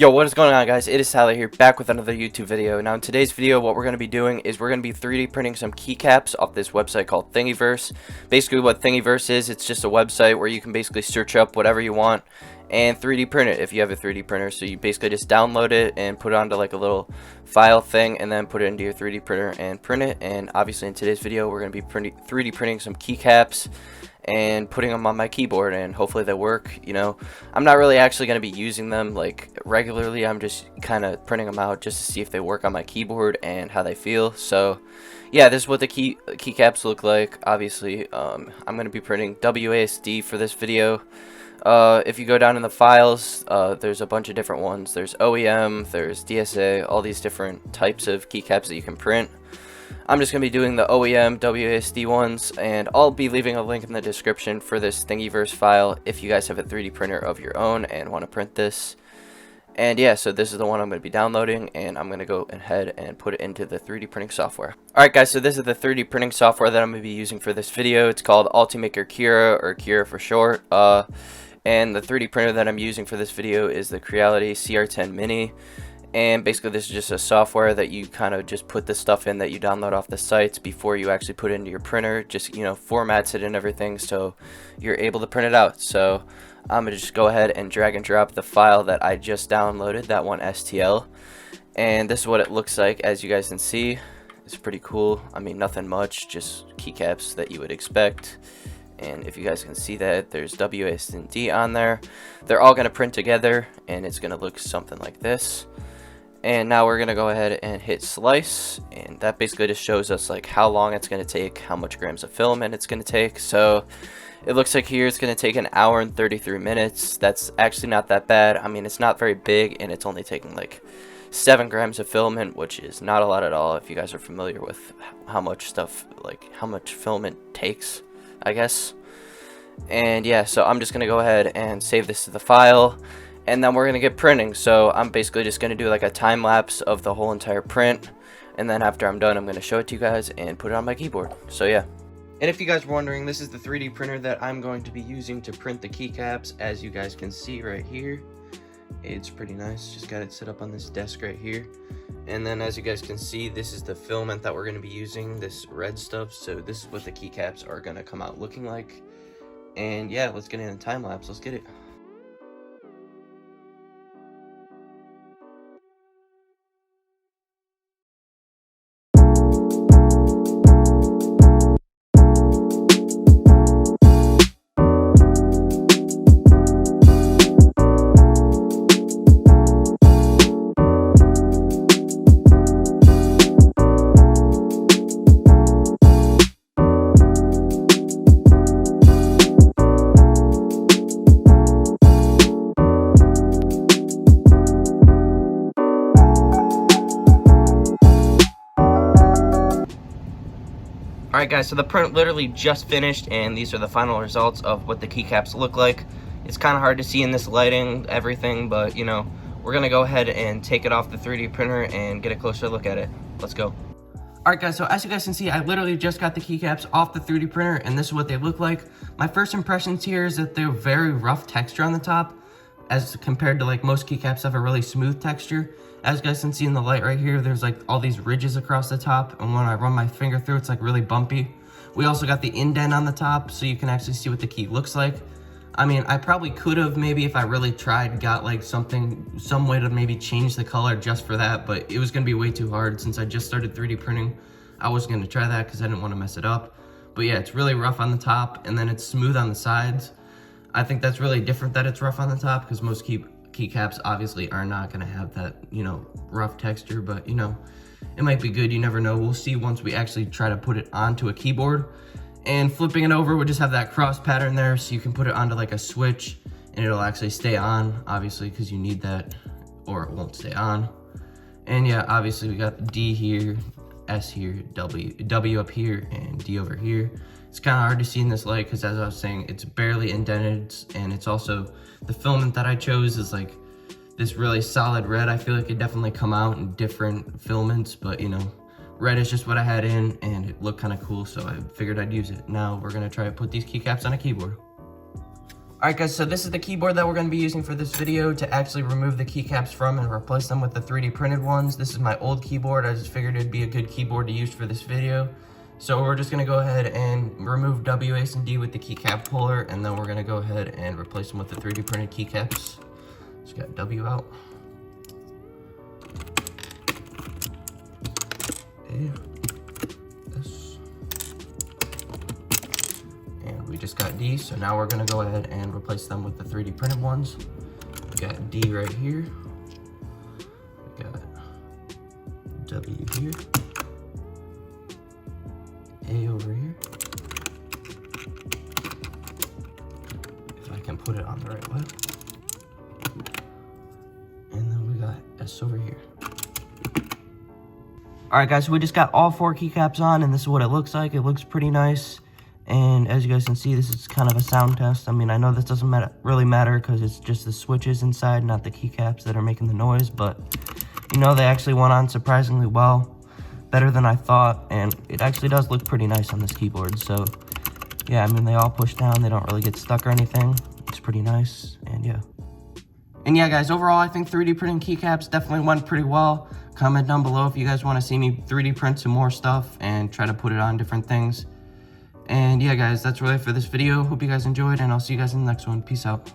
Yo, what is going on, guys? It is Tyler here, back with another YouTube video. Now, in today's video, what we're going to be doing is we're going to be 3D printing some keycaps off this website called Thingiverse. Basically, what Thingiverse is, it's just a website where you can basically search up whatever you want and 3D print it if you have a 3D printer. So you basically just download it and put it onto like a little file thing and then put it into your 3D printer and print it. And obviously, in today's video, we're going to be 3D printing some keycaps and putting them on my keyboard, and hopefully they work. You know, I'm not really actually going to be using them like regularly. I'm just kind of printing them out just to see if they work on my keyboard and how they feel. So yeah, this is what the keycaps look like. Obviously, I'm going to be printing WASD for this video. If you go down in the files, there's a bunch of different ones. There's OEM, there's DSA, all these different types of keycaps that you can print. I'm just going to be doing the OEM WASD ones, and I'll be leaving a link in the description for this Thingiverse file if you guys have a 3D printer of your own and want to print this. And yeah, so this is the one I'm going to be downloading, and I'm going to go ahead and put it into the 3D printing software. Alright guys, so this is the 3D printing software that I'm going to be using for this video. It's called Ultimaker Cura, or Cura for short. And the 3D printer that I'm using for this video is the Creality CR10 Mini. And basically this is just a software that you kind of just put the stuff in that you download off the sites before you actually put it into your printer. Just, you know, formats it and everything so you're able to print it out. So I'm going to just go ahead and drag and drop the file that I just downloaded, that one STL. And this is what it looks like. As you guys can see, it's pretty cool. I mean, nothing much, just keycaps that you would expect. And if you guys can see that, there's WASD on there. They're all going to print together, and it's going to look something like this. And now we're going to go ahead and hit slice, and that basically just shows us like how long it's going to take, how much grams of filament it's going to take. So it looks like here it's going to take an hour and 33 minutes. That's actually not that bad. I mean, it's not very big, and it's only taking like 7 grams of filament, which is not a lot at all if you guys are familiar with how much stuff, like how much filament takes, I guess. And yeah, so I'm just going to go ahead and save this to the file. And then we're going to get printing. So I'm basically just going to do like a time lapse of the whole entire print. And then after I'm done, I'm going to show it to you guys and put it on my keyboard. So yeah. And if you guys were wondering, this is the 3D printer that I'm going to be using to print the keycaps. As you guys can see right here. It's pretty nice. Just got it set up on this desk right here. And then as you guys can see, this is the filament that we're going to be using. This red stuff. So this is what the keycaps are going to come out looking like. And yeah, let's get in a time lapse. Let's get it. Alright guys, so the print literally just finished, and these are the final results of what the keycaps look like. It's kind of hard to see in this lighting, everything, but you know, we're going to go ahead and take it off the 3D printer and get a closer look at it. Let's go. Alright guys, so as you guys can see, I literally just got the keycaps off the 3D printer, and this is what they look like. My first impressions here is that they're very rough texture on the top, as compared to like most keycaps have a really smooth texture. As you guys can see in the light right here, there's like all these ridges across the top, and when I run my finger through, it's like really bumpy. We also got the indent on the top, so you can actually see what the key looks like. I mean, I probably could have, maybe if I really tried, got like some way to maybe change the color just for that, but it was gonna be way too hard since I just started 3D printing. I wasn't gonna try that because I didn't want to mess it up. But yeah, it's really rough on the top, and then it's smooth on the sides. I think that's really different that it's rough on the top, because most keycaps obviously are not going to have that, you know, rough texture, but you know, it might be good. You never know. We'll see once we actually try to put it onto a keyboard. And flipping it over, we'll just have that cross pattern there, so you can put it onto like a switch and it'll actually stay on, obviously, because you need that, or it won't stay on. And yeah, obviously we got D here, S here, W up here, and D over here. It's kind of hard to see in this light because, as I was saying, it's barely indented, and it's also, the filament that I chose is like this really solid red. I feel like it definitely come out in different filaments, but you know, red is just what I had in, and it looked kind of cool, so I figured I'd use it. Now we're gonna try to put these keycaps on a keyboard. Alright guys, so this is the keyboard that we're going to be using for this video to actually remove the keycaps from and replace them with the 3D printed ones. This is my old keyboard. I just figured it'd be a good keyboard to use for this video. So we're just going to go ahead and remove W, A, and D with the keycap puller, and then we're going to go ahead and replace them with the 3D printed keycaps. Just got W out. A, S. And we just got D, so now we're going to go ahead and replace them with the 3D printed ones. We got D right here. We got W here. A over here. If I can put it on the right way. And then we got S over here. Alright guys, so we just got all 4 keycaps on, and this is what it looks like. It looks pretty nice. And as you guys can see, this is kind of a sound test. I mean, I know this doesn't really matter because it's just the switches inside, not the keycaps that are making the noise. But, you know, they actually went on surprisingly well. Better than I thought, and it actually does look pretty nice on this keyboard. So yeah, I mean, they all push down, they don't really get stuck or anything. It's pretty nice, and yeah guys, overall I think 3D printing keycaps definitely went pretty well. Comment down below if you guys want to see me 3D print some more stuff and try to put it on different things. And yeah guys, that's really it for this video. Hope you guys enjoyed, and I'll see you guys in the next one. Peace out.